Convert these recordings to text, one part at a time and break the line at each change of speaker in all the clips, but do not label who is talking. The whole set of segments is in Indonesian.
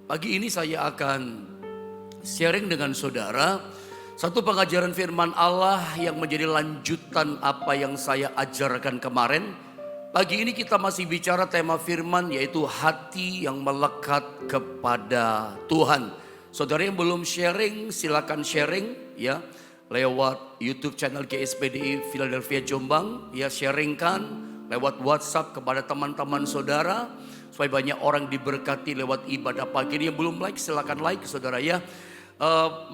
Pagi ini saya akan sharing dengan saudara satu pengajaran firman Allah yang menjadi lanjutan apa yang saya ajarkan kemarin. Pagi ini kita masih bicara tema firman yaitu hati yang melekat kepada Tuhan. Saudara yang belum sharing silakan sharing ya lewat YouTube channel GSPDI Philadelphia Jombang ya, sharingkan lewat WhatsApp kepada teman-teman saudara supaya banyak orang diberkati lewat ibadah pagi ini. Yang belum like silakan like saudara ya.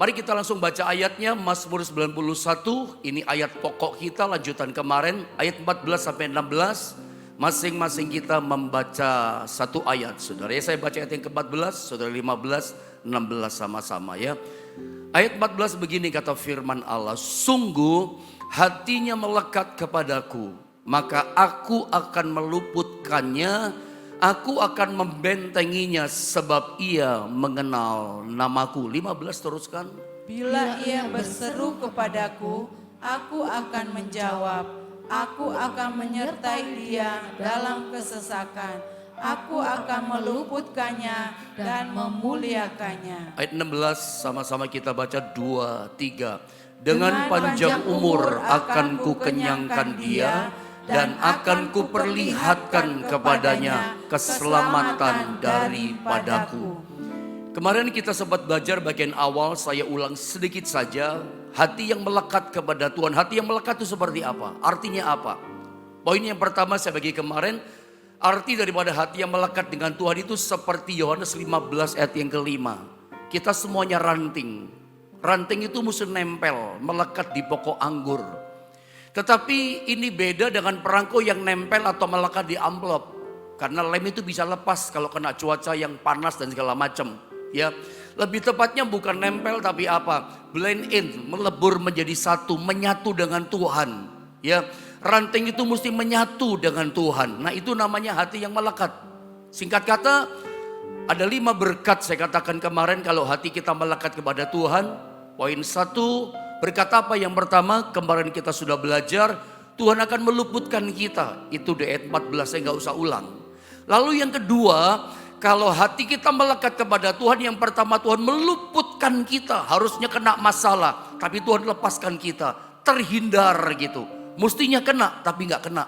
Mari kita langsung baca ayatnya, Mazmur 91. Ini ayat pokok kita lanjutan kemarin ayat 14 sampai 16. Masing-masing kita membaca satu ayat saudara ya. Saya baca ayat yang ke-14, saudara 15, 16 sama-sama ya. Ayat 14 begini kata firman Allah, sungguh hatinya melekat kepadaku, maka aku akan meluputkannya, aku akan membentenginya sebab ia mengenal namaku. 15 teruskan.
Bila ia berseru kepadaku, aku akan menjawab, aku akan menyertai dia dalam kesesakan. Aku akan meluputkannya dan memuliakannya.
Ayat 16 sama-sama kita baca 2, 3. Dengan panjang umur akan ku kenyangkan dia dan akan ku perlihatkan kepadanya keselamatan daripadaku. Kemarin kita sempat belajar bagian awal, saya ulang sedikit saja. Hati yang melekat kepada Tuhan. Hati yang melekat itu seperti apa? Artinya apa? Poin yang pertama saya bagi kemarin, arti daripada hati yang melekat dengan Tuhan itu seperti Yohanes 15 ayat yang kelima. Kita semuanya ranting. Ranting itu mesti nempel, melekat di pokok anggur. Tetapi ini beda dengan perangko yang nempel atau melekat di amplop. Karena lem itu bisa lepas kalau kena cuaca yang panas dan segala macam. Ya, lebih tepatnya bukan nempel tapi apa? Blend in, melebur menjadi satu, menyatu dengan Tuhan. Ya, ranting itu mesti menyatu dengan Tuhan. Nah itu namanya hati yang melekat. Singkat kata, ada 5 berkat saya katakan kemarin kalau hati kita melekat kepada Tuhan. Poin 1, berkat apa? Yang pertama, kemarin kita sudah belajar, Tuhan akan meluputkan kita. Itu di ayat 14, saya nggak usah ulang. Lalu yang kedua, kalau hati kita melekat kepada Tuhan, yang pertama Tuhan meluputkan kita. Harusnya kena masalah, tapi Tuhan lepaskan kita. Terhindar gitu. Mestinya kena, tapi nggak kena.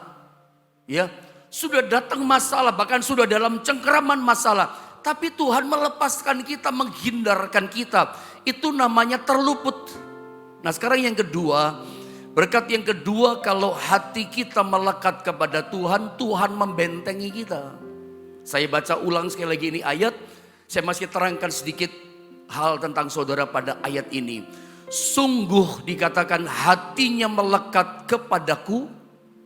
Ya, sudah datang masalah, bahkan sudah dalam cengkeraman masalah. Tapi Tuhan melepaskan kita, menghindarkan kita. Itu namanya terluput. Nah sekarang yang kedua, berkat yang kedua, kalau hati kita melekat kepada Tuhan, Tuhan membentengi kita. Saya baca ulang sekali lagi ini ayat, saya masih terangkan sedikit hal tentang saudara pada ayat ini. Sungguh dikatakan hatinya melekat kepadaku,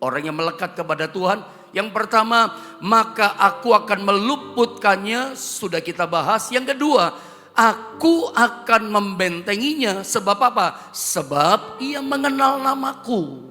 orang yang melekat kepada Tuhan. Yang pertama, maka aku akan meluputkannya, sudah kita bahas. Yang kedua, aku akan membentenginya, sebab apa? Sebab ia mengenal namaku.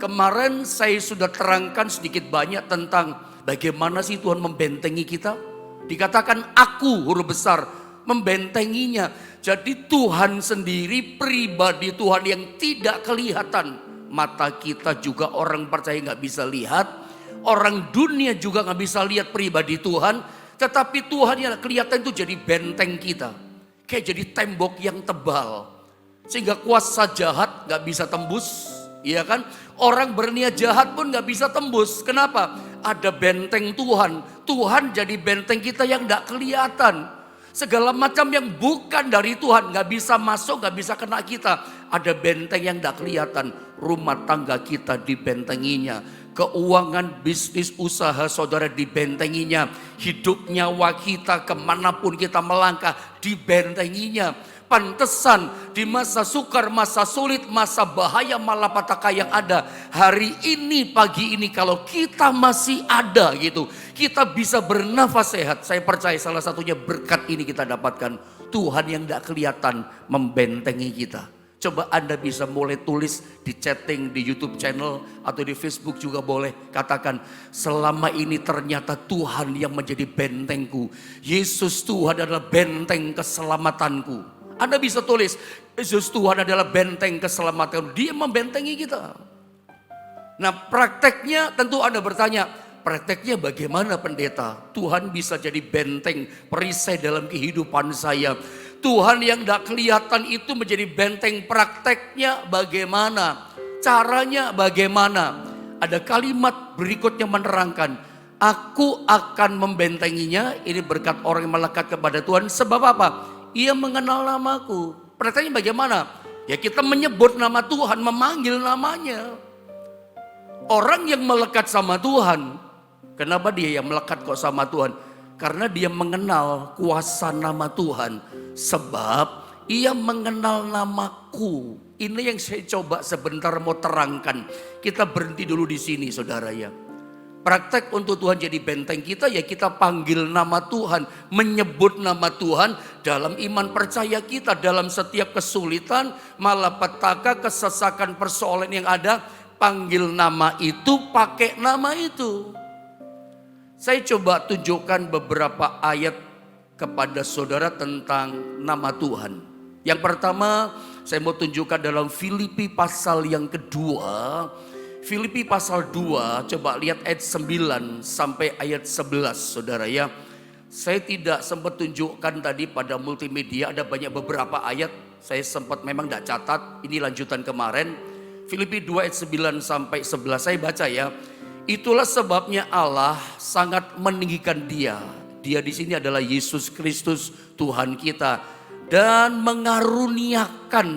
Kemarin saya sudah terangkan sedikit banyak tentang bagaimana sih Tuhan membentengi kita. Dikatakan aku, huruf besar, membentenginya. Jadi Tuhan sendiri, pribadi Tuhan yang tidak kelihatan. Mata kita juga orang percaya gak bisa lihat. Orang dunia juga gak bisa lihat pribadi Tuhan. Tetapi Tuhan yang kelihatan itu jadi benteng kita. Kayak jadi tembok yang tebal. Sehingga kuasa jahat gak bisa tembus. Iya kan? Orang berniat jahat pun gak bisa tembus. Kenapa? Ada benteng Tuhan. Tuhan jadi benteng kita yang gak kelihatan. Segala macam yang bukan dari Tuhan gak bisa masuk, gak bisa kena kita. Ada benteng yang gak kelihatan. Rumah tangga kita dibentenginya. Keuangan, bisnis, usaha saudara dibentenginya. Hidup nyawa kita kemanapun kita melangkah dibentenginya. Pantesan di masa sukar, masa sulit, masa bahaya, malapetaka yang ada. Hari ini, pagi ini kalau kita masih ada gitu. Kita bisa bernafas sehat. Saya percaya salah satunya berkat ini kita dapatkan. Tuhan yang tidak kelihatan membentengi kita. Coba Anda bisa mulai tulis di chatting di YouTube channel atau di Facebook juga boleh. Katakan selama ini ternyata Tuhan yang menjadi bentengku. Yesus Tuhan adalah benteng keselamatanku. Anda bisa tulis, Yesus Tuhan adalah benteng keselamatan. Dia membentengi kita. Nah prakteknya tentu Anda bertanya, prakteknya bagaimana pendeta? Tuhan bisa jadi benteng perisai dalam kehidupan saya. Tuhan yang tidak kelihatan itu menjadi benteng, prakteknya bagaimana? Caranya bagaimana? Ada kalimat berikutnya menerangkan, aku akan membentenginya. Ini berkat orang yang melekat kepada Tuhan. Sebab apa? Ia mengenal namaku. Prakteknya bagaimana? Ya kita menyebut nama Tuhan, memanggil namanya. Orang yang melekat sama Tuhan, kenapa dia yang melekat kok sama Tuhan? Karena dia mengenal kuasa nama Tuhan. Sebab ia mengenal namaku. Ini yang saya coba sebentar mau terangkan. Kita berhenti dulu di sini saudara ya. Praktek untuk Tuhan jadi benteng kita ya kita panggil nama Tuhan. Menyebut nama Tuhan dalam iman percaya kita. Dalam setiap kesulitan, malapetaka, kesesakan, persoalan yang ada. Panggil nama itu, pakai nama itu. Saya coba tunjukkan beberapa ayat kepada saudara tentang nama Tuhan. Yang pertama saya mau tunjukkan dalam Filipi pasal yang kedua. Filipi pasal 2, coba lihat ayat 9 sampai ayat 11 saudara ya. Saya tidak sempat tunjukkan tadi pada multimedia, ada banyak beberapa ayat. Saya sempat memang tidak catat, ini lanjutan kemarin. Filipi 2 ayat 9 sampai 11 saya baca ya. Itulah sebabnya Allah sangat meninggikan dia. Dia di sini adalah Yesus Kristus Tuhan kita. Dan mengaruniakan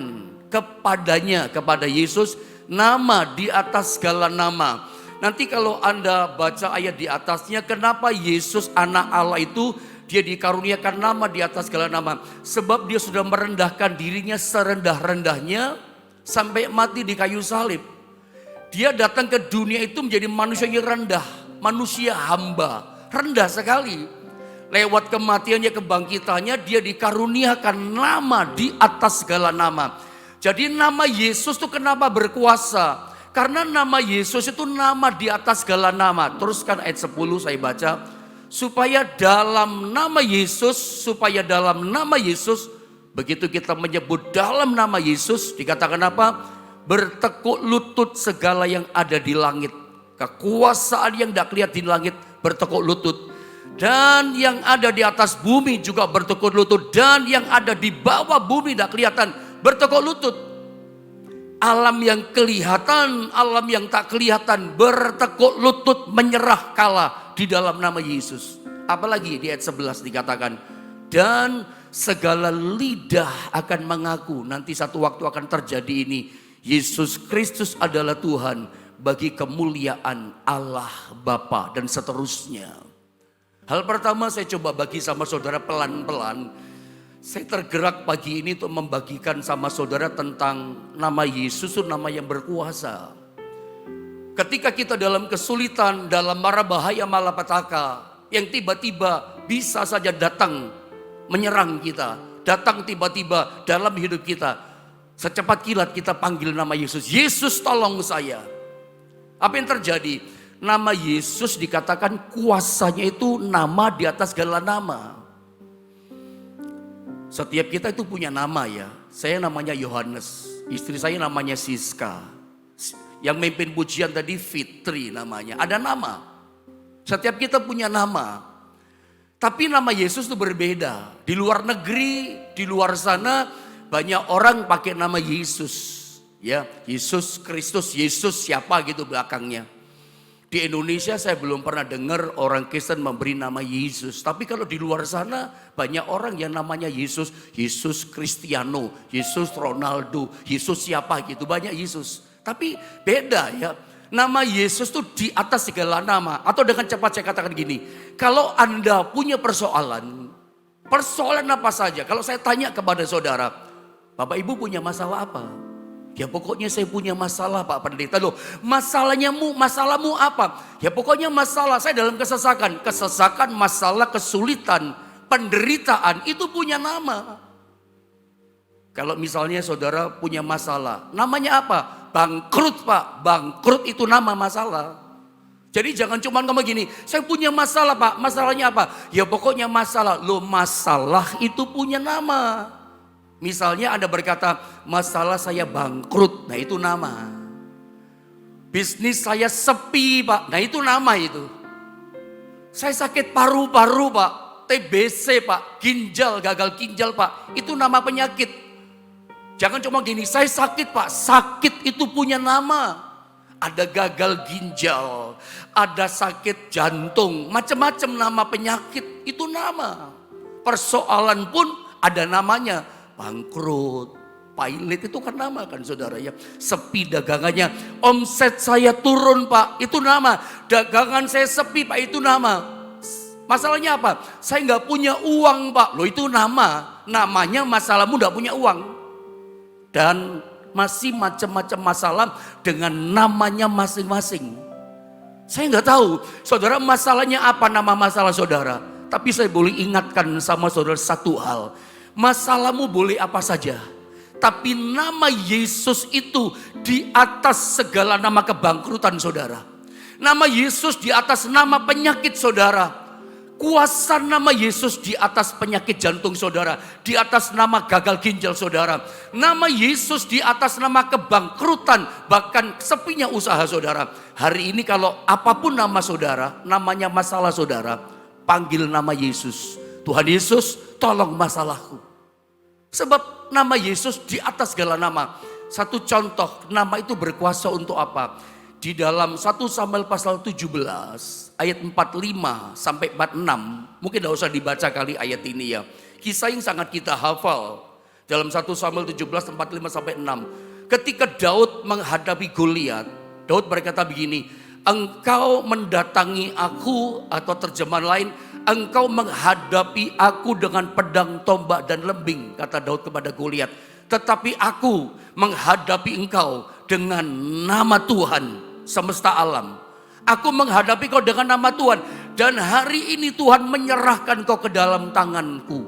kepadanya, kepada Yesus, nama di atas segala nama. Nanti kalau Anda baca ayat di atasnya, kenapa Yesus anak Allah itu dia dikaruniakan nama di atas segala nama? Sebab dia sudah merendahkan dirinya serendah-rendahnya sampai mati di kayu salib. Dia datang ke dunia itu menjadi manusia yang rendah, manusia hamba, rendah sekali. Lewat kematiannya, kebangkitannya, dia dikaruniakan nama di atas segala nama. Jadi nama Yesus itu kenapa berkuasa? Karena nama Yesus itu nama di atas segala nama. Teruskan ayat 10 saya baca. Supaya dalam nama Yesus, begitu kita menyebut dalam nama Yesus, dikatakan apa? Bertekuk lutut segala yang ada di langit. Kekuasaan yang tidak kelihatan di langit bertekuk lutut. Dan yang ada di atas bumi juga bertekuk lutut. Dan yang ada di bawah bumi tidak kelihatan bertekuk lutut. Alam yang kelihatan, alam yang tak kelihatan bertekuk lutut menyerah kalah di dalam nama Yesus. Apalagi di ayat 11 dikatakan, dan segala lidah akan mengaku, nanti satu waktu akan terjadi ini, Yesus Kristus adalah Tuhan bagi kemuliaan Allah Bapa dan seterusnya. Hal pertama saya coba bagi sama saudara pelan-pelan. Saya tergerak pagi ini untuk membagikan sama saudara tentang nama Yesus itu nama yang berkuasa. Ketika kita dalam kesulitan, dalam mara bahaya malapetaka yang tiba-tiba bisa saja datang menyerang kita, datang tiba-tiba dalam hidup kita, secepat kilat kita panggil nama Yesus. Yesus tolong saya. Apa yang terjadi? Nama Yesus dikatakan kuasanya itu nama di atas segala nama. Setiap kita itu punya nama ya. Saya namanya Yohanes, istri saya namanya Siska. Yang memimpin pujian tadi Fitri namanya. Ada nama. Setiap kita punya nama. Tapi nama Yesus itu berbeda. Di luar negeri, di luar sana banyak orang pakai nama Yesus. Ya, Yesus Kristus, Yesus siapa gitu belakangnya. Di Indonesia saya belum pernah dengar orang Kristen memberi nama Yesus. Tapi kalau di luar sana banyak orang yang namanya Yesus. Yesus Cristiano, Yesus Ronaldo, Yesus siapa gitu. Banyak Yesus. Tapi beda ya. Nama Yesus itu di atas segala nama. Atau dengan cepat saya katakan gini. Kalau Anda punya persoalan apa saja. Kalau saya tanya kepada saudara, Bapak Ibu punya masalah apa? Ya pokoknya saya punya masalah Pak Pendeta. Loh masalahmu apa? Ya pokoknya masalah saya dalam kesesakan. Kesesakan, masalah, kesulitan, penderitaan itu punya nama. Kalau misalnya saudara punya masalah, namanya apa? Bangkrut Pak. Bangkrut itu nama masalah. Jadi jangan cuma ngomong gini, saya punya masalah Pak. Masalahnya apa? Ya pokoknya masalah. Loh masalah itu punya nama. Misalnya Anda berkata, masalah saya bangkrut, nah itu nama. Bisnis saya sepi Pak, nah itu nama itu. Saya sakit paru-paru Pak, TBC Pak, ginjal, gagal ginjal Pak. Itu nama penyakit. Jangan cuma gini, saya sakit Pak. Sakit itu punya nama. Ada gagal ginjal, ada sakit jantung, macam-macam nama penyakit itu nama. Persoalan pun ada namanya, bangkrut, pilot itu kan nama kan saudara ya. Sepi dagangannya, omset saya turun Pak, itu nama. Dagangan saya sepi Pak, itu nama. Masalahnya apa? Saya nggak punya uang Pak, loh itu nama. Namanya masalahmu nggak punya uang. Dan masih macam-macam masalah dengan namanya masing-masing. Saya nggak tahu, saudara masalahnya apa nama masalah saudara. Tapi saya boleh ingatkan sama saudara satu hal. Masalahmu boleh apa saja. Tapi nama Yesus itu di atas segala nama kebangkrutan saudara. Nama Yesus di atas nama penyakit saudara. Kuasa nama Yesus di atas penyakit jantung saudara, di atas nama gagal ginjal saudara. Nama Yesus di atas nama kebangkrutan, bahkan sepinya usaha saudara. Hari ini kalau apapun nama saudara, namanya masalah saudara, panggil nama Yesus. Tuhan Yesus, tolong masalahku. Sebab nama Yesus di atas segala nama. Satu contoh, nama itu berkuasa untuk apa? Di dalam 1 Samuel pasal 17 ayat 45 sampai 46. Mungkin tidak usah dibaca kali ayat ini ya. Kisah yang sangat kita hafal. Dalam 1 Samuel 17 45 sampai 6. Ketika Daud menghadapi Goliat, Daud berkata begini, engkau mendatangi aku, atau terjemahan lain, engkau menghadapi aku dengan pedang, tombak dan lembing, kata Daud kepada Goliat. Tetapi aku menghadapi engkau dengan nama Tuhan semesta alam. Aku menghadapi kau dengan nama Tuhan. Dan hari ini Tuhan menyerahkan kau ke dalam tanganku.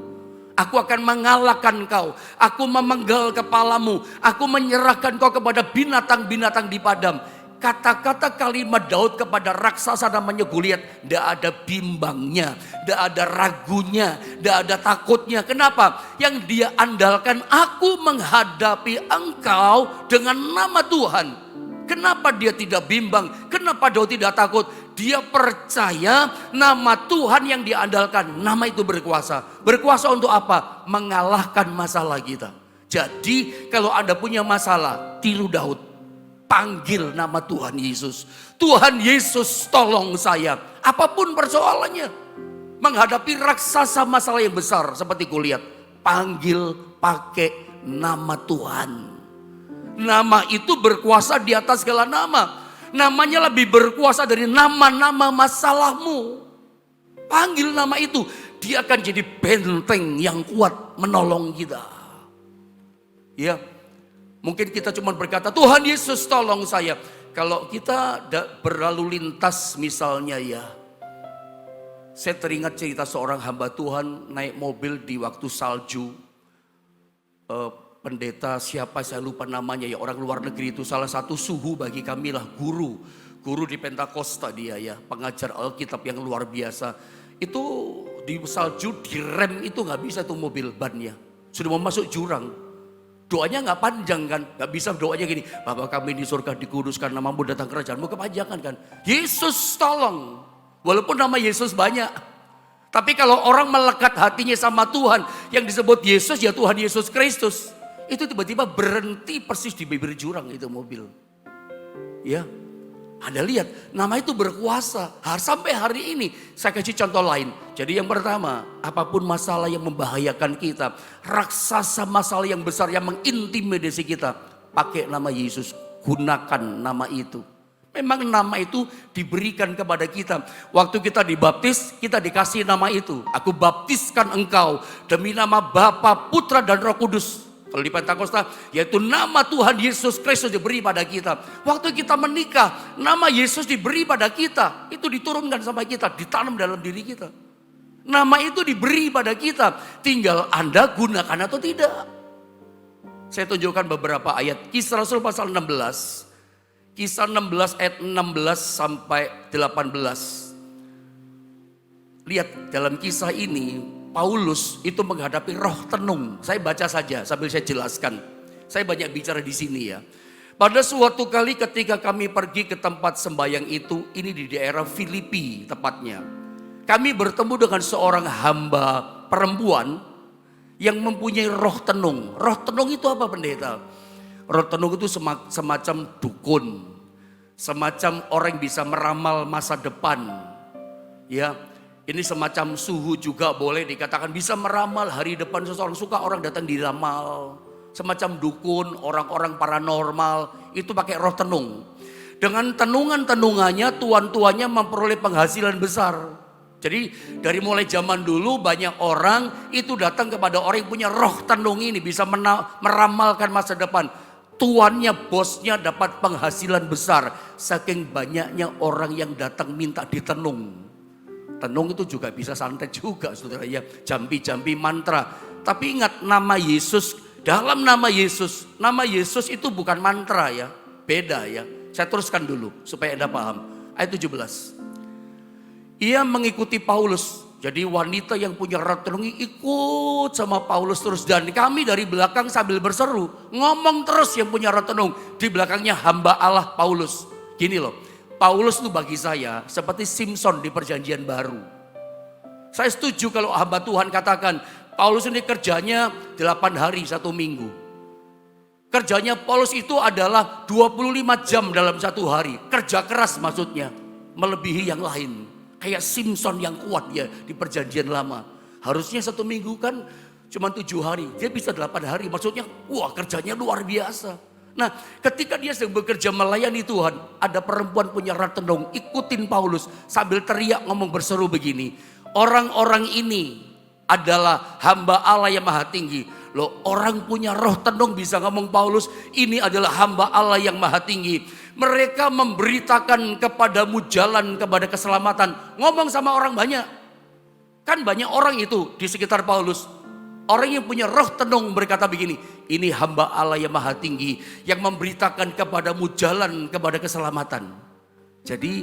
Aku akan mengalahkan kau. Aku memenggal kepalamu. Aku menyerahkan kau kepada binatang-binatang di padam. Kata-kata kalimat Daud kepada raksasa namanya Goliat, tidak ada bimbangnya, tidak ada ragunya, tidak ada takutnya. Kenapa? Yang dia andalkan, aku menghadapi engkau dengan nama Tuhan. Kenapa dia tidak bimbang? Kenapa Daud tidak takut? Dia percaya nama Tuhan yang diandalkan. Nama itu berkuasa. Berkuasa untuk apa? Mengalahkan masalah kita. Jadi kalau Anda punya masalah, tiru Daud. Panggil nama Tuhan Yesus. Tuhan Yesus, tolong saya. Apapun persoalannya. Menghadapi raksasa masalah yang besar seperti Goliat. Panggil pakai nama Tuhan. Nama itu berkuasa di atas segala nama. Namanya lebih berkuasa dari nama-nama masalahmu. Panggil nama itu. Dia akan jadi benteng yang kuat menolong kita. Ya, mungkin kita cuma berkata, Tuhan Yesus tolong saya. Kalau kita berlalu lintas misalnya ya. Saya teringat cerita seorang hamba Tuhan naik mobil di waktu salju. Pendeta siapa saya lupa namanya ya, orang luar negeri itu, salah satu suhu bagi kami lah, guru di Pentakosta dia ya, pengajar Alkitab yang luar biasa. Itu di salju direm itu nggak bisa tuh mobil bannya, sudah mau masuk jurang. Doanya nggak panjang kan, nggak bisa doanya gini, Bapa kami di surga dikuduskan namamu, datang kerajaanmu, kepanjangan kan. Yesus tolong, walaupun nama Yesus banyak. Tapi kalau orang melekat hatinya sama Tuhan yang disebut Yesus, ya Tuhan Yesus Kristus. Itu tiba-tiba berhenti persis di bibir jurang itu mobil. Ya, Anda lihat nama itu berkuasa. Sampai hari ini saya kasih contoh lain. Jadi yang pertama, apapun masalah yang membahayakan kita, raksasa masalah yang besar yang mengintimidasi kita, pakai nama Yesus, gunakan nama itu. Memang nama itu diberikan kepada kita. Waktu kita dibaptis, kita dikasih nama itu. Aku baptiskan engkau demi nama Bapa, Putra dan Roh Kudus. Kalau di Pentakosta, yaitu nama Tuhan Yesus Kristus diberi pada kita. Waktu kita menikah, nama Yesus diberi pada kita. Itu diturunkan sama kita, ditanam dalam diri kita. Nama itu diberi pada kita. Tinggal Anda gunakan atau tidak. Saya tunjukkan beberapa ayat. Kisah Rasul pasal 16. Kisah 16 ayat 16 sampai 18. Lihat dalam kisah ini, Paulus itu menghadapi roh tenung. Saya baca saja sambil saya jelaskan. Saya banyak bicara di sini ya. Pada suatu kali ketika kami pergi ke tempat sembahyang itu, ini di daerah Filipi tepatnya. kami bertemu dengan seorang hamba perempuan yang mempunyai roh tenung. Roh tenung itu apa pendeta? Roh tenung itu semacam dukun, semacam orang yang bisa meramal masa depan. Ya, ini semacam suhu juga boleh dikatakan, bisa meramal hari depan seseorang. Suka orang datang diramal, semacam dukun, orang-orang paranormal itu pakai roh tenung. Dengan tenungan-tenungannya tuan-tuannya memperoleh penghasilan besar. Jadi dari mulai zaman dulu banyak orang itu datang kepada orang yang punya roh tenung ini, bisa meramalkan masa depan. Tuannya, bosnya dapat penghasilan besar saking banyaknya orang yang datang minta ditenung. Tenung itu juga bisa santet juga, saudara ya, jampi-jampi mantra. Tapi ingat, nama Yesus, dalam nama Yesus itu bukan mantra ya, beda ya. Saya teruskan dulu supaya Anda paham. Ayat 17. Ia mengikuti Paulus. Jadi wanita yang punya roh tenung ikut sama Paulus terus. Dan kami dari belakang sambil berseru, ngomong terus yang punya roh tenung. Di belakangnya hamba Allah Paulus. Gini loh, Paulus itu bagi saya seperti Simpson di perjanjian baru. Saya setuju kalau hamba Tuhan katakan, Paulus ini kerjanya 8 hari 1 minggu. Kerjanya Paulus itu adalah 25 jam dalam 1 hari. Kerja keras maksudnya, melebihi yang lain. Kayak Simpson yang kuat ya di perjanjian lama. Harusnya 1 minggu kan cuma 7 hari. Dia bisa 8 hari. Maksudnya wah kerjanya luar biasa. Nah ketika dia sedang bekerja melayani Tuhan. Ada perempuan punya roh tenung. Ikutin Paulus sambil teriak ngomong berseru begini. Orang-orang ini adalah hamba Allah yang maha tinggi. Loh, orang punya roh tenung bisa ngomong Paulus. Ini adalah hamba Allah yang maha tinggi. Mereka memberitakan kepadamu jalan kepada keselamatan. Ngomong sama orang banyak. Kan banyak orang itu di sekitar Paulus. Orang yang punya roh tenung berkata begini. Ini hamba Allah yang maha tinggi. Yang memberitakan kepadamu jalan kepada keselamatan. Jadi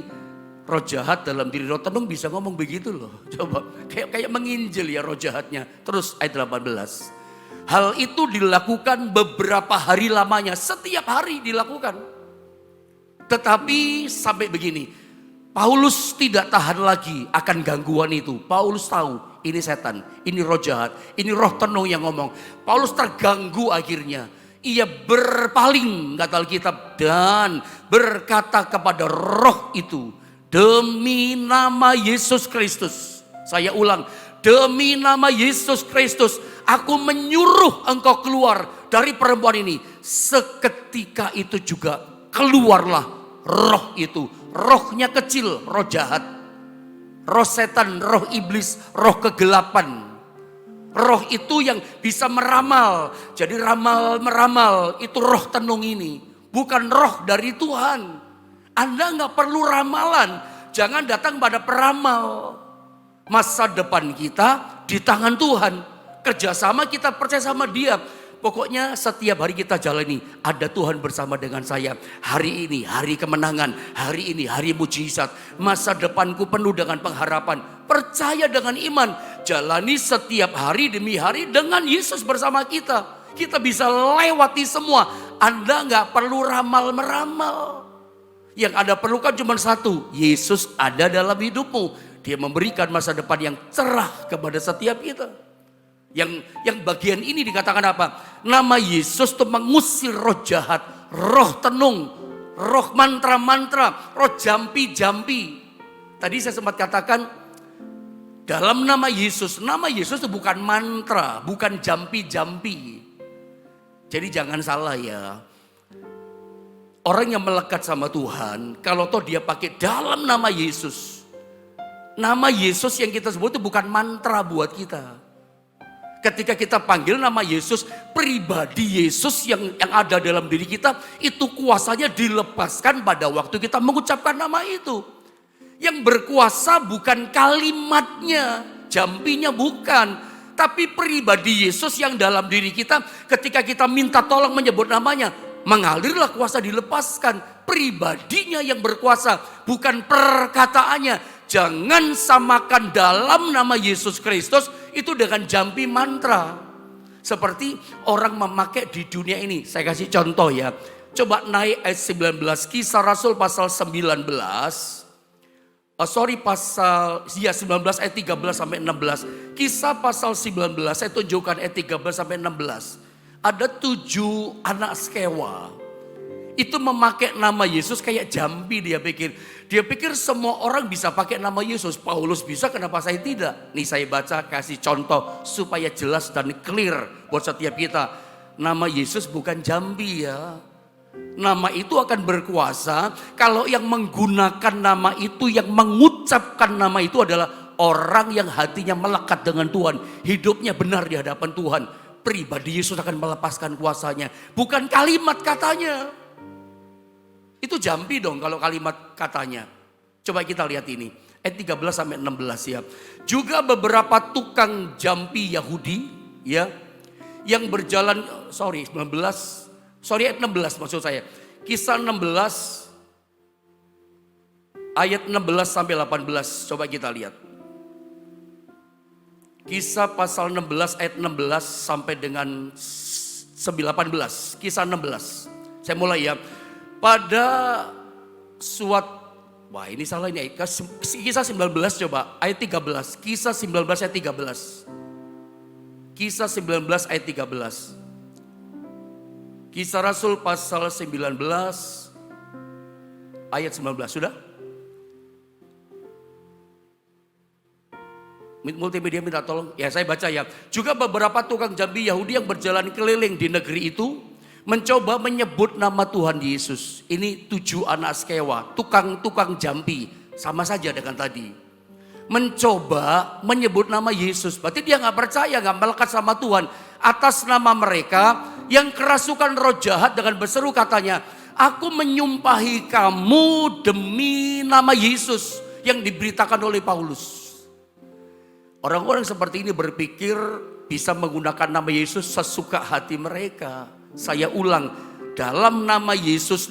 roh jahat dalam diri roh tenung bisa ngomong begitu loh. Coba kayak menginjil ya roh jahatnya. Terus ayat 18. Hal itu dilakukan beberapa hari lamanya. Setiap hari dilakukan. Tetapi sampai begini, Paulus tidak tahan lagi akan gangguan itu. Paulus tahu ini setan, ini roh jahat, ini roh tenung yang ngomong. Paulus terganggu akhirnya. Ia berpaling kata Alkitab dan berkata kepada roh itu, demi nama Yesus Kristus. Saya ulang, demi nama Yesus Kristus, aku menyuruh engkau keluar dari perempuan ini. Seketika itu juga keluarlah roh itu. Rohnya kecil, roh jahat. Roh setan, roh iblis, roh kegelapan. Roh itu yang bisa meramal. Jadi meramal itu roh tenung ini. Bukan roh dari Tuhan. Anda gak perlu ramalan. Jangan datang pada peramal. Masa depan kita di tangan Tuhan. Kerjasama kita percaya sama Dia. Pokoknya setiap hari kita jalani, ada Tuhan bersama dengan saya. Hari ini hari kemenangan, hari ini hari mujizat. Masa depanku penuh dengan pengharapan. Percaya dengan iman, jalani setiap hari demi hari dengan Yesus bersama kita. Kita bisa lewati semua. Anda gak perlu ramal-meramal. Yang Anda perlukan cuma satu, Yesus ada dalam hidupmu. Dia memberikan masa depan yang cerah kepada setiap kita. Yang bagian ini dikatakan apa? Nama Yesus itu mengusir roh jahat, roh tenung, roh mantra-mantra, roh jampi-jampi. Tadi saya sempat katakan dalam nama Yesus itu bukan mantra, bukan jampi-jampi. Jadi jangan salah ya. Orang yang melekat sama Tuhan, kalau toh dia pakai dalam nama Yesus. Nama Yesus yang kita sebut itu bukan mantra buat kita. Ketika kita panggil nama Yesus, pribadi Yesus yang ada dalam diri kita, itu kuasanya dilepaskan pada waktu kita mengucapkan nama itu. Yang berkuasa bukan kalimatnya, jampinya bukan. Tapi pribadi Yesus yang dalam diri kita, ketika kita minta tolong menyebut namanya, mengalirlah kuasa dilepaskan. Pribadinya yang berkuasa, bukan perkataannya. Jangan samakan dalam nama Yesus Kristus itu dengan jampi mantra. Seperti orang memakai di dunia ini. Saya kasih contoh ya. Coba naik ayat 19, Kisah Rasul pasal 19. Pasal 19 ayat 13 sampai 16. Kisah pasal 19 saya tunjukkan ayat 13 sampai 16. Ada 7 anak sekewa. Itu memakai nama Yesus kayak jambi dia pikir. Dia pikir semua orang bisa pakai nama Yesus. Paulus bisa, kenapa saya tidak? Nih saya baca kasih contoh supaya jelas dan clear buat setiap kita. Nama Yesus bukan jambi ya. Nama itu akan berkuasa kalau yang menggunakan nama itu, yang mengucapkan nama itu adalah orang yang hatinya melekat dengan Tuhan. Hidupnya benar di hadapan Tuhan. Pribadi Yesus akan melepaskan kuasanya. Bukan kalimat katanya. Itu jambi dong kalau kalimat katanya. Coba kita lihat ini. Ayat 13 sampai 16 ya. Juga beberapa tukang jambi Yahudi ya. Yang berjalan, ayat 16 maksud saya. Kisah 16 ayat 16 sampai 18. Coba kita lihat. Kisah pasal 16 ayat 16 sampai dengan 18. Kisah 16. Saya mulai ya. Pada wah ini salah ini. Kisah 19 coba ayat 13. Kisah 19 ayat 13. Kisah 19 ayat 13. Kisah Rasul pasal 19 ayat 19. Sudah? Multimedia minta tolong. Ya saya baca ya. Juga beberapa tukang jambi Yahudi yang berjalan keliling di negeri itu mencoba menyebut nama Tuhan Yesus. Ini 7 anak sekewa. Tukang jambi. Sama saja dengan tadi. Mencoba menyebut nama Yesus. Berarti dia gak percaya, gak melekat sama Tuhan. Atas nama mereka yang kerasukan roh jahat dengan berseru katanya, aku menyumpahi kamu demi nama Yesus yang diberitakan oleh Paulus. Orang-orang seperti ini berpikir bisa menggunakan nama Yesus sesuka hati mereka. Saya ulang, dalam nama Yesus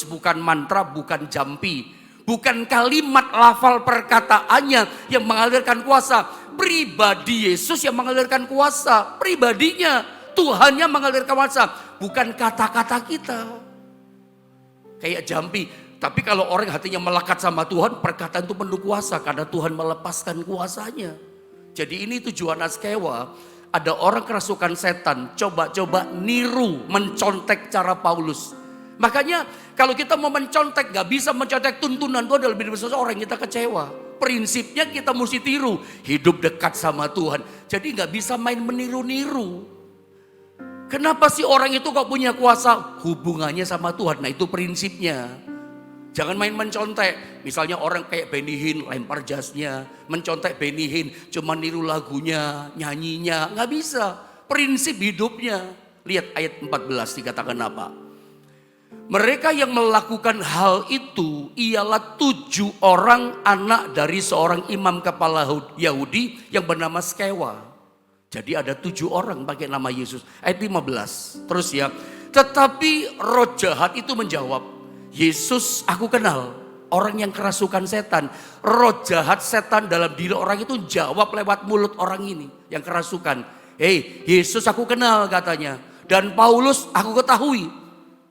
bukan mantra, bukan jampi. Bukan kalimat lafal perkataannya yang mengalirkan kuasa. Pribadi Yesus yang mengalirkan kuasa. Pribadinya, Tuhannya mengalirkan kuasa. Bukan kata-kata kita. Kayak jampi. Tapi kalau orang hatinya melekat sama Tuhan, perkataan itu penuh kuasa. Karena Tuhan melepaskan kuasanya. Jadi ini tujuan askewa. Ada orang kerasukan setan. Coba-coba niru, mencontek cara Paulus. Makanya kalau kita mau mencontek, gak bisa mencontek tuntunan Tuhan dalam hidup seseorang, kita kecewa. Prinsipnya kita mesti tiru, hidup dekat sama Tuhan. Jadi gak bisa main meniru-niru. Kenapa sih orang itu kok punya kuasa? Hubungannya sama Tuhan, nah itu prinsipnya. Jangan main mencontek. Misalnya orang kayak Benny Hinn lempar jasnya, mencontek Benny Hinn, cuma niru lagunya, nyanyinya, gak bisa. Prinsip hidupnya. Lihat ayat 14 dikatakan apa? Mereka yang melakukan hal itu ialah 7 orang anak dari seorang imam kepala Yahudi yang bernama Skewa. Jadi ada 7 orang pakai nama Yesus. Ayat 15. Terus ya. Tetapi roh jahat itu menjawab, Yesus aku kenal. Orang yang kerasukan setan. Roh jahat setan dalam diri orang itu jawab lewat mulut orang ini yang kerasukan. Hei, Yesus aku kenal katanya. Dan Paulus aku ketahui.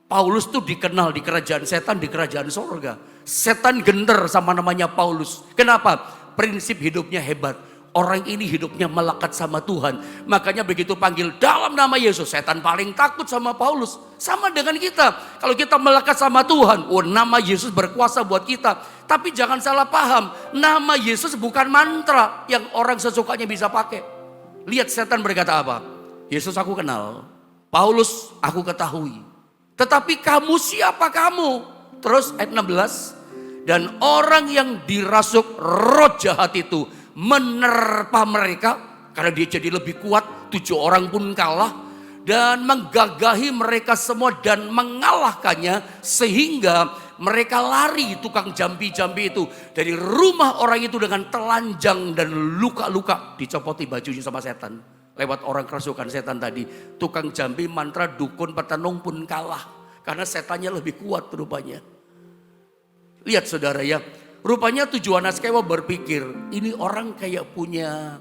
Paulus tuh dikenal di kerajaan setan, di kerajaan sorga. Setan genter sama namanya Paulus. Kenapa? Prinsip hidupnya hebat. Orang ini hidupnya melekat sama Tuhan. Makanya begitu panggil dalam nama Yesus, setan paling takut sama Paulus. Sama dengan kita. Kalau kita melekat sama Tuhan, nama Yesus berkuasa buat kita. Tapi jangan salah paham, nama Yesus bukan mantra yang orang sesukanya bisa pakai. Lihat setan berkata apa? Yesus aku kenal, Paulus aku ketahui. Tetapi kamu siapa kamu? Terus ayat 16. Dan orang yang dirasuk roh jahat itu menerpa mereka. Karena dia jadi lebih kuat. 7 orang pun kalah. Dan menggagahi mereka semua dan mengalahkannya. Sehingga mereka lari tukang jambi-jambi itu. Dari rumah orang itu dengan telanjang dan luka-luka. Dicopoti bajunya sama setan. Lewat orang kerasukan setan tadi. Tukang jambi, mantra, dukun, petenung pun kalah. Karena setannya lebih kuat rupanya. Lihat saudara ya. Rupanya 7 anak Skewa berpikir. Ini orang kayak punya.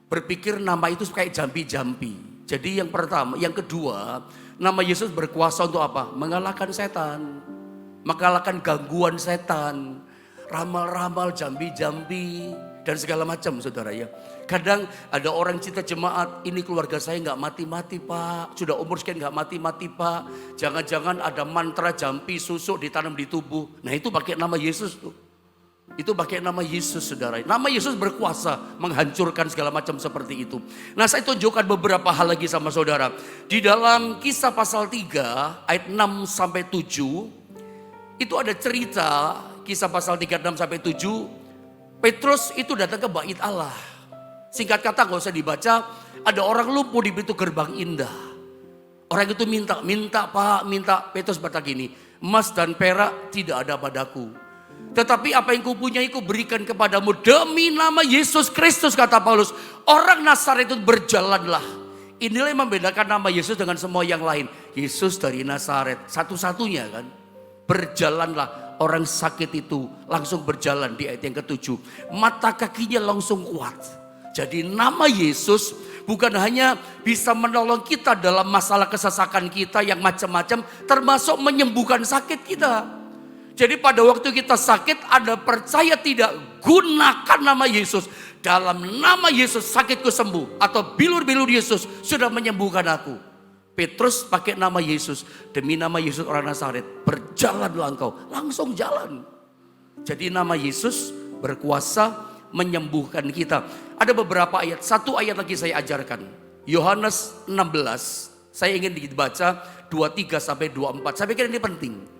Berpikir nama itu kayak jambi-jambi. Jadi yang pertama. Yang kedua. Nama Yesus berkuasa untuk apa? Mengalahkan setan. Mengalahkan gangguan setan. ramal-ramal, jambi-jambi, dan segala macam saudara ya. Kadang ada orang cita jemaat, ini keluarga saya nggak mati-mati pak, sudah umur sekian nggak mati-mati pak. Jangan-jangan ada mantra jampi susuk ditanam di tubuh. Nah itu pakai nama Yesus tuh. Itu pakai nama Yesus saudara. Nama Yesus berkuasa menghancurkan segala macam seperti itu. Nah saya tunjukkan beberapa hal lagi sama saudara. Di dalam Kisah pasal 3 ayat 6 sampai 7. Itu ada cerita Kisah pasal 3 6 sampai 7. Petrus itu datang ke bait Allah. Singkat kata gak usah dibaca. Ada orang lumpuh di pintu gerbang indah. Orang itu minta pak, minta. Petrus berkata gini, emas dan perak tidak ada padaku. Tetapi apa yang kupunyai kuberikan kepadamu demi nama Yesus Kristus, kata Paulus. Orang Nazaret itu berjalanlah. Inilah yang membedakan nama Yesus dengan semua yang lain. Yesus dari Nazaret, satu-satunya kan. Berjalanlah, orang sakit itu langsung berjalan di ayat yang ke-7. Mata kakinya langsung kuat. Jadi nama Yesus bukan hanya bisa menolong kita dalam masalah kesesakan kita yang macam-macam, termasuk menyembuhkan sakit kita. Jadi pada waktu kita sakit, Anda percaya tidak, gunakan nama Yesus. Dalam nama Yesus sakitku sembuh. Atau bilur-bilur Yesus sudah menyembuhkan aku. Petrus pakai nama Yesus. Demi nama Yesus orang Nazaret, berjalanlah engkau. Langsung jalan. Jadi nama Yesus berkuasa menyembuhkan kita. Ada beberapa ayat. Satu ayat lagi saya ajarkan. Yohanes 16. Saya ingin dibaca 23 sampai 24. Saya pikir ini penting.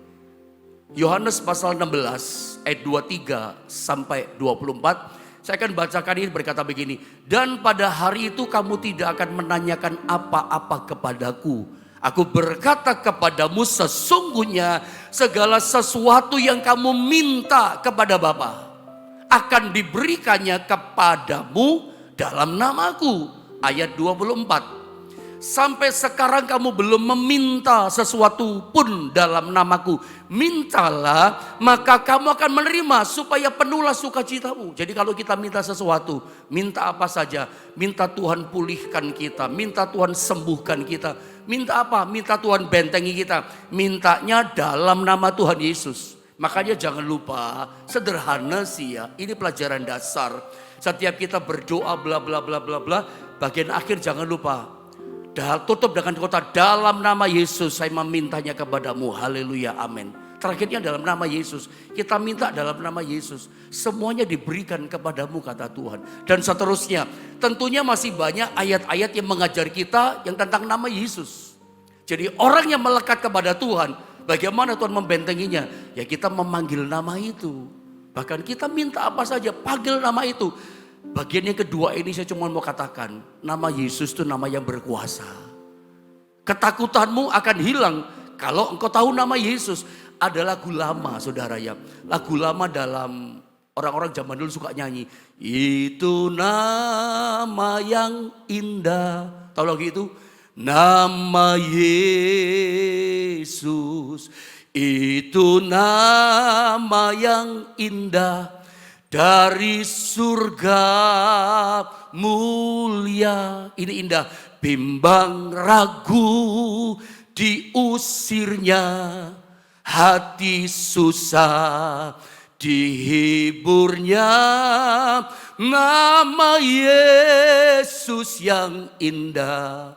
Yohanes pasal 16 ayat 23 sampai 24. Saya akan bacakan ini, berkata begini. Dan pada hari itu kamu tidak akan menanyakan apa-apa kepadaku. Aku berkata kepadamu, sesungguhnya segala sesuatu yang kamu minta kepada Bapa akan diberikannya kepadamu dalam namaku. Ayat 24. Sampai sekarang kamu belum meminta sesuatu pun dalam namaku. Mintalah, maka kamu akan menerima supaya penuhlah sukacitamu. Jadi kalau kita minta sesuatu, minta apa saja. Minta Tuhan pulihkan kita, minta Tuhan sembuhkan kita. Minta apa? Minta Tuhan bentengi kita. Mintanya dalam nama Tuhan Yesus. Makanya jangan lupa, sederhana sih ya, ini pelajaran dasar. Setiap kita berdoa bla bla bla bla bla, bagian akhir jangan lupa. Tutup dengan kata dalam nama Yesus saya memintanya kepadamu. Haleluya, amin. Terakhirnya dalam nama Yesus. Kita minta dalam nama Yesus. Semuanya diberikan kepadamu kata Tuhan. Dan seterusnya. Tentunya masih banyak ayat-ayat yang mengajar kita yang tentang nama Yesus. Jadi orang yang melekat kepada Tuhan, bagaimana Tuhan membentenginya? Ya kita memanggil nama itu. Bahkan kita minta apa saja, panggil nama itu. Bagian yang kedua ini saya cuma mau katakan, nama Yesus itu nama yang berkuasa. Ketakutanmu akan hilang kalau engkau tahu nama Yesus. Ada lagu lama saudara ya. Lagu lama dalam orang-orang zaman dulu suka nyanyi. Itu nama yang indah. Tahu lagu itu? Nama Yesus. Itu nama yang indah. Dari surga mulia. Ini indah. Bimbang ragu diusirnya. Hati susah dihiburnya. Nama Yesus yang indah.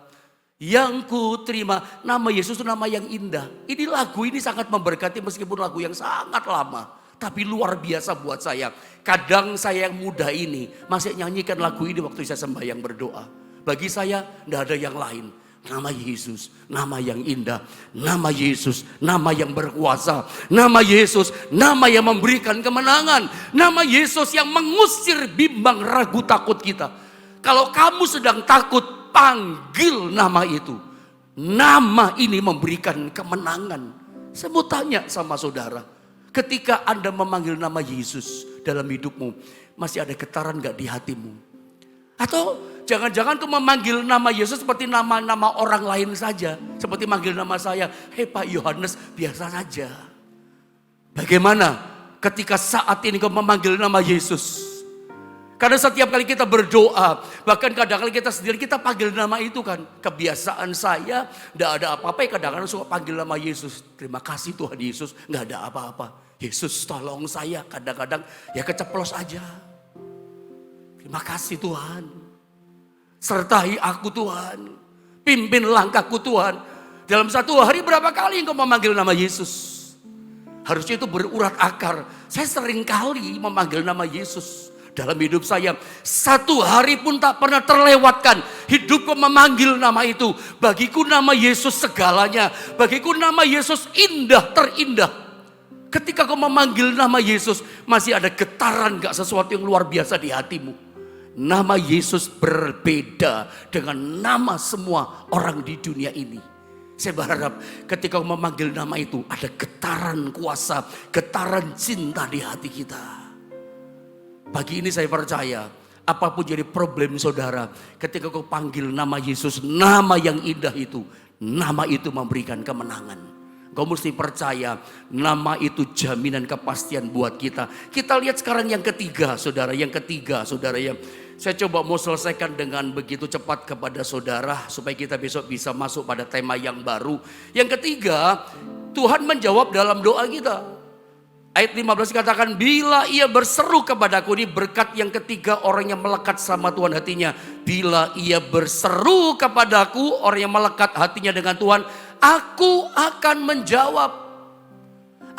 Yang ku terima. Nama Yesus itu nama yang indah. Ini lagu ini sangat memberkati meskipun lagu yang sangat lama. Tapi luar biasa buat saya. Kadang saya yang muda ini masih nyanyikan lagu ini waktu saya sembahyang berdoa. Bagi saya tidak ada yang lain. Nama Yesus, nama yang indah. Nama Yesus, nama yang berkuasa. Nama Yesus, nama yang memberikan kemenangan. Nama Yesus yang mengusir bimbang ragu takut kita. Kalau kamu sedang takut, panggil nama itu. Nama ini memberikan kemenangan. Saya mau tanya sama saudara. Ketika Anda memanggil nama Yesus dalam hidupmu, masih ada getaran gak di hatimu? Atau jangan-jangan tuh memanggil nama Yesus seperti nama-nama orang lain saja. Seperti manggil nama saya, hei Pak Yohanes, biasa saja. Bagaimana ketika saat ini kau memanggil nama Yesus? Karena setiap kali kita berdoa, bahkan kadang-kadang kita sendiri kita panggil nama itu kan. Kebiasaan saya, tidak ada apa-apa, kadang-kadang suka panggil nama Yesus. Terima kasih Tuhan Yesus, nggak ada apa-apa. Yesus tolong saya, kadang-kadang ya keceplos aja. Terima kasih Tuhan. Sertai aku Tuhan. Pimpin langkahku Tuhan. Dalam satu hari berapa kali engkau memanggil nama Yesus? Harusnya itu berurat akar. Saya sering kali memanggil nama Yesus dalam hidup saya. Satu hari pun tak pernah terlewatkan hidupku memanggil nama itu. Bagiku nama Yesus segalanya. Bagiku nama Yesus indah terindah. Ketika kau memanggil nama Yesus, masih ada getaran gak sesuatu yang luar biasa di hatimu. Nama Yesus berbeda dengan nama semua orang di dunia ini. Saya berharap ketika kau memanggil nama itu, ada getaran kuasa, getaran cinta di hati kita. Pagi ini saya percaya, apapun jadi problem saudara, ketika kau panggil nama Yesus, nama yang indah itu, nama itu memberikan kemenangan. Kau mesti percaya, nama itu jaminan kepastian buat kita. Kita lihat sekarang yang ketiga saudara, yang saya coba mau selesaikan dengan begitu cepat kepada saudara, supaya kita besok bisa masuk pada tema yang baru. Yang ketiga, Tuhan menjawab dalam doa kita. Ayat 15 katakan, bila ia berseru kepadaku, ini berkat yang ketiga orang yang melekat sama Tuhan hatinya. Bila ia berseru kepadaku, orang yang melekat hatinya dengan Tuhan, aku akan menjawab.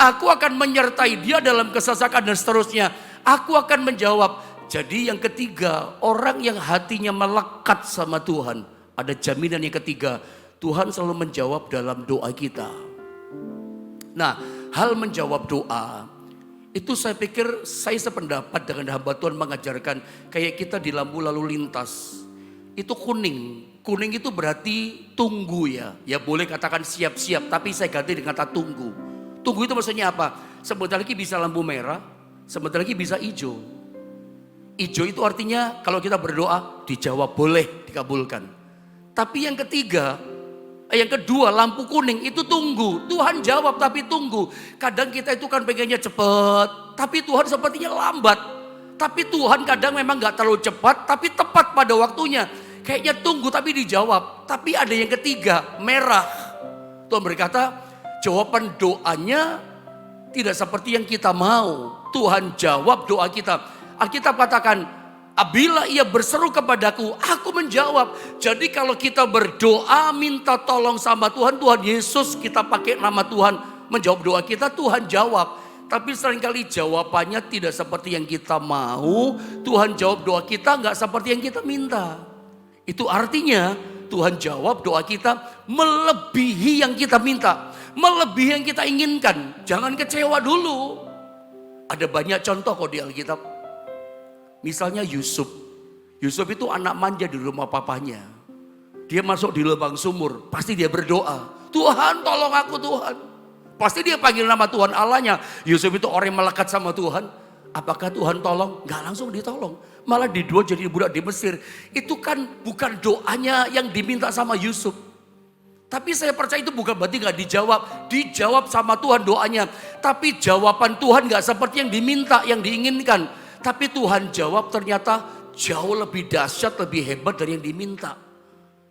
Aku akan menyertai dia dalam kesesakan dan seterusnya. Aku akan menjawab. Jadi yang ketiga, orang yang hatinya melekat sama Tuhan, ada jaminan yang ketiga, Tuhan selalu menjawab dalam doa kita. Nah, hal menjawab doa, itu saya pikir saya sependapat dengan hamba Tuhan mengajarkan, kayak kita di lampu lalu lintas, itu kuning. Kuning itu berarti tunggu ya. Ya boleh katakan siap-siap, tapi saya ganti dengan kata tunggu. Tunggu itu maksudnya apa? Sebentar lagi bisa lampu merah, sebentar lagi bisa hijau. Hijau itu artinya kalau kita berdoa dijawab, boleh dikabulkan. Tapi yang ketiga, yang kedua lampu kuning itu tunggu. Tuhan jawab tapi tunggu. Kadang kita itu kan pengennya cepat, tapi Tuhan sepertinya lambat. Tapi Tuhan kadang memang gak terlalu cepat, tapi tepat pada waktunya. Kayaknya tunggu tapi dijawab. Tapi ada yang ketiga, merah. Tuhan berkata, jawaban doanya tidak seperti yang kita mau. Tuhan jawab doa kita. Alkitab katakan, apabila ia berseru kepadaku, aku menjawab. Jadi kalau kita berdoa minta tolong sama Tuhan, Tuhan Yesus, kita pakai nama Tuhan menjawab doa kita, Tuhan jawab. Tapi seringkali jawabannya tidak seperti yang kita mau. Tuhan jawab doa kita gak seperti yang kita minta. Itu artinya Tuhan jawab doa kita melebihi yang kita minta. Melebihi yang kita inginkan. Jangan kecewa dulu. Ada banyak contoh kok di Alkitab. Misalnya Yusuf. Yusuf itu anak manja di rumah papanya. Dia masuk di lubang sumur. Pasti dia berdoa. Tuhan tolong aku Tuhan. Pasti dia panggil nama Tuhan Allahnya. Yusuf itu orang yang melekat sama Tuhan. Apakah Tuhan tolong? Gak langsung ditolong. Malah dijual jadi budak di Mesir. Itu kan bukan doanya yang diminta sama Yusuf. Tapi saya percaya itu bukan berarti gak dijawab. Dijawab sama Tuhan doanya. Tapi jawaban Tuhan gak seperti yang diminta, yang diinginkan. Tapi Tuhan jawab ternyata jauh lebih dahsyat, lebih hebat dari yang diminta.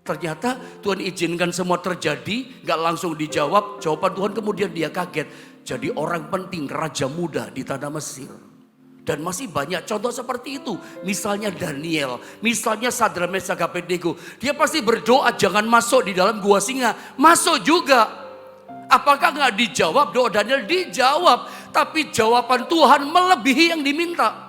Ternyata Tuhan izinkan semua terjadi, gak langsung dijawab. Jawaban Tuhan kemudian dia kaget. Jadi orang penting, raja muda di tanah Mesir. Dan masih banyak contoh seperti itu. Misalnya Daniel, misalnya Sadrak Meshach Abednego. Dia pasti berdoa jangan masuk di dalam gua singa. Masuk juga. Apakah gak dijawab doa Daniel? Dijawab. Tapi jawaban Tuhan melebihi yang diminta.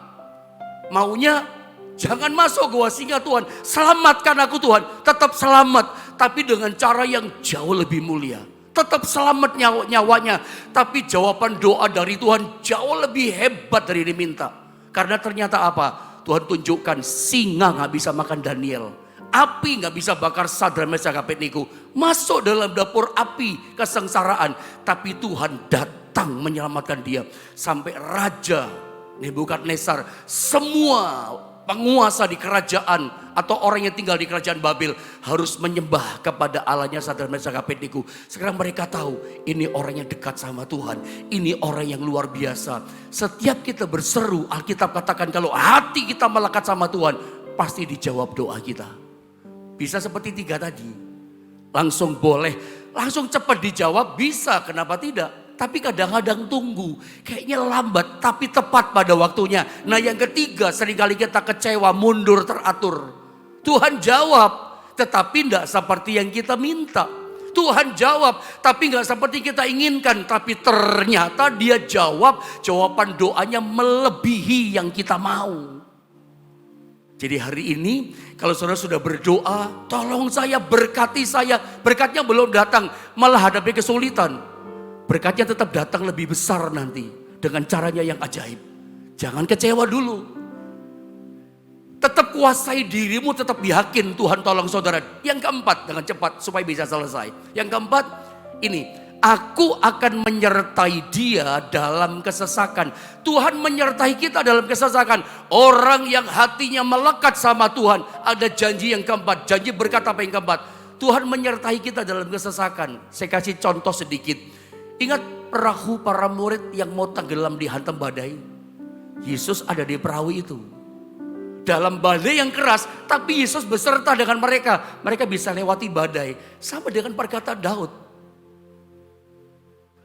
Maunya jangan masuk gua singa Tuhan. Selamatkan aku Tuhan. Tetap selamat. Tapi dengan cara yang jauh lebih mulia. Tetap selamat nyawanya. Tapi jawaban doa dari Tuhan jauh lebih hebat dari yang diminta. Karena ternyata apa? Tuhan tunjukkan singa gak bisa makan Daniel. Api gak bisa bakar Sadrak Meshach Abednego. Masuk dalam dapur api kesengsaraan. Tapi Tuhan datang menyelamatkan dia. Sampai Raja Nebukadnezar, semua penguasa di kerajaan atau orang yang tinggal di kerajaan Babel harus menyembah kepada Allahnya Sadrak Meshach Abednego. Sekarang mereka tahu ini orang yang dekat sama Tuhan, ini orang yang luar biasa. Setiap kita berseru, Alkitab katakan kalau hati kita melekat sama Tuhan, pasti dijawab doa kita. Bisa seperti 3 tadi, langsung boleh, langsung cepat dijawab bisa, kenapa tidak? tapi kadang-kadang tunggu. Kayaknya lambat, tapi tepat pada waktunya. Nah yang ketiga, seringkali kita kecewa, mundur teratur. Tuhan jawab, tetapi tidak seperti yang kita minta. Tuhan jawab, tapi nggak seperti kita inginkan. Tapi ternyata dia jawab, jawaban doanya melebihi yang kita mau. Jadi hari ini kalau saudara sudah berdoa, tolong saya, berkati saya. Berkatnya belum datang, malah hadapi kesulitan. Berkatnya tetap datang lebih besar nanti dengan caranya yang ajaib. Jangan kecewa dulu. Tetap kuasai dirimu, tetap yakin Tuhan tolong saudara. Yang keempat, dengan cepat supaya bisa selesai. Yang keempat, ini. Aku akan menyertai dia dalam kesesakan. Tuhan menyertai kita dalam kesesakan. Orang yang hatinya melekat sama Tuhan. Ada janji yang keempat. Janji berkat apa yang keempat? Tuhan menyertai kita dalam kesesakan. Saya kasih contoh sedikit. Ingat perahu para murid yang mau tenggelam dihantam badai. Yesus ada di perahu itu. Dalam badai yang keras, tapi Yesus beserta dengan mereka. Mereka bisa lewati badai. Sama dengan perkataan Daud.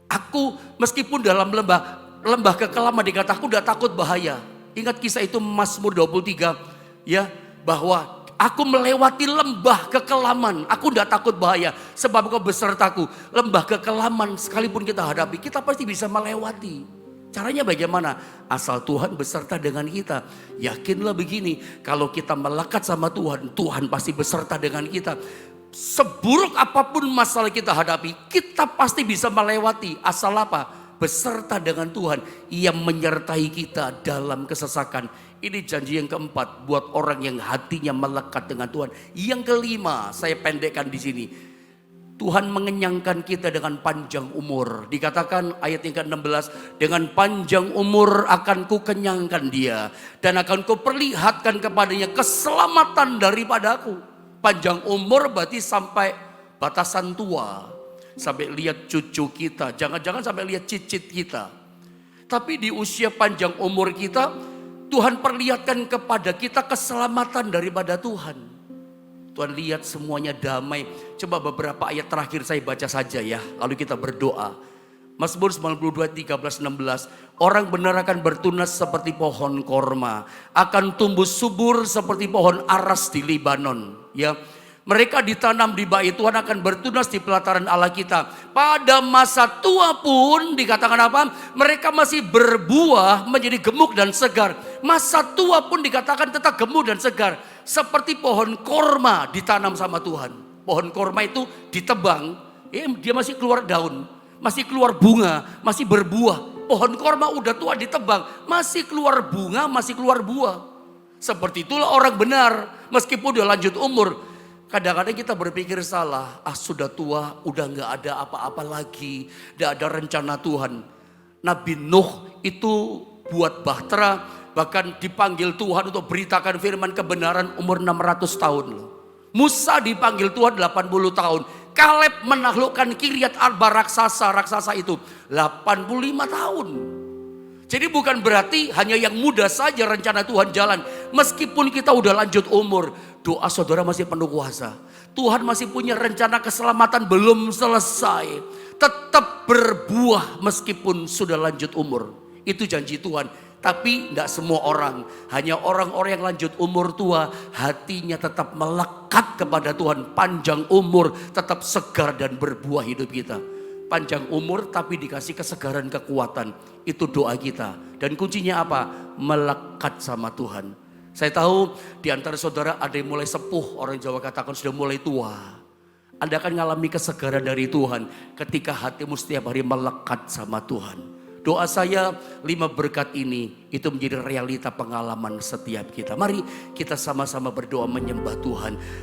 Aku meskipun dalam lembah kekelaman dikata aku tidak takut bahaya. Ingat kisah itu Mazmur 23 ya, bahwa aku melewati lembah kekelaman, aku tidak takut bahaya sebab Engkau besertaku. Lembah kekelaman sekalipun kita hadapi, kita pasti bisa melewati. Caranya bagaimana? Asal Tuhan beserta dengan kita. Yakinlah begini, kalau kita melekat sama Tuhan, Tuhan pasti beserta dengan kita. Seburuk apapun masalah kita hadapi, kita pasti bisa melewati. Asal apa? Beserta dengan Tuhan yang menyertai kita dalam kesesakan. Ini janji yang keempat buat orang yang hatinya melekat dengan Tuhan. Yang kelima, saya pendekkan di sini. Tuhan mengenyangkan kita dengan panjang umur. Dikatakan ayat yang ke-16, dengan panjang umur akan ku kenyangkan dia. Dan akan ku perlihatkan kepadanya keselamatan daripadaku. Panjang umur berarti sampai batasan tua. Sampai lihat cucu kita. Jangan-jangan sampai lihat cicit kita. Tapi di usia panjang umur kita, Tuhan perlihatkan kepada kita keselamatan daripada Tuhan. Tuhan lihat semuanya damai. Coba beberapa ayat terakhir saya baca saja ya. Lalu kita berdoa. Mazmur 92, 13, 16. Orang benar akan bertunas seperti pohon korma. Akan tumbuh subur seperti pohon aras di Libanon. Ya, mereka ditanam di bait Tuhan akan bertunas di pelataran Allah kita. Pada masa tua pun dikatakan apa? Mereka masih berbuah menjadi gemuk dan segar. Masa tua pun dikatakan tetap gemuk dan segar. Seperti pohon korma ditanam sama Tuhan. Pohon korma itu ditebang, dia masih keluar daun, masih keluar bunga, masih berbuah. Pohon korma udah tua ditebang, masih keluar bunga, masih keluar buah. Seperti itulah orang benar, meskipun udah lanjut umur. Kadang-kadang kita berpikir salah, sudah tua, udah gak ada apa-apa lagi, gak ada rencana Tuhan. Nabi Nuh itu buat bahtera, bahkan dipanggil Tuhan untuk beritakan firman kebenaran umur 600 tahun loh. Musa dipanggil Tuhan 80 tahun. Kaleb menaklukkan Kiryat Arba raksasa itu 85 tahun. Jadi bukan berarti hanya yang muda saja rencana Tuhan jalan. Meskipun kita udah lanjut umur, doa saudara masih penuh kuasa. Tuhan masih punya rencana keselamatan belum selesai. Tetap berbuah meskipun sudah lanjut umur. Itu janji Tuhan. Tapi tidak semua orang. Hanya orang-orang yang lanjut umur tua, hatinya tetap melekat kepada Tuhan. Panjang umur, tetap segar dan berbuah hidup kita. Panjang umur tapi dikasih kesegaran, kekuatan. Itu doa kita. Dan kuncinya apa? Melekat sama Tuhan. Saya tahu di antara saudara ada yang mulai sepuh. Orang Jawa katakan sudah mulai tua. Anda akan mengalami kesegaran dari Tuhan ketika hatimu setiap hari melekat sama Tuhan. Doa saya 5 berkat ini itu menjadi realita pengalaman setiap kita. Mari kita sama-sama berdoa menyembah Tuhan.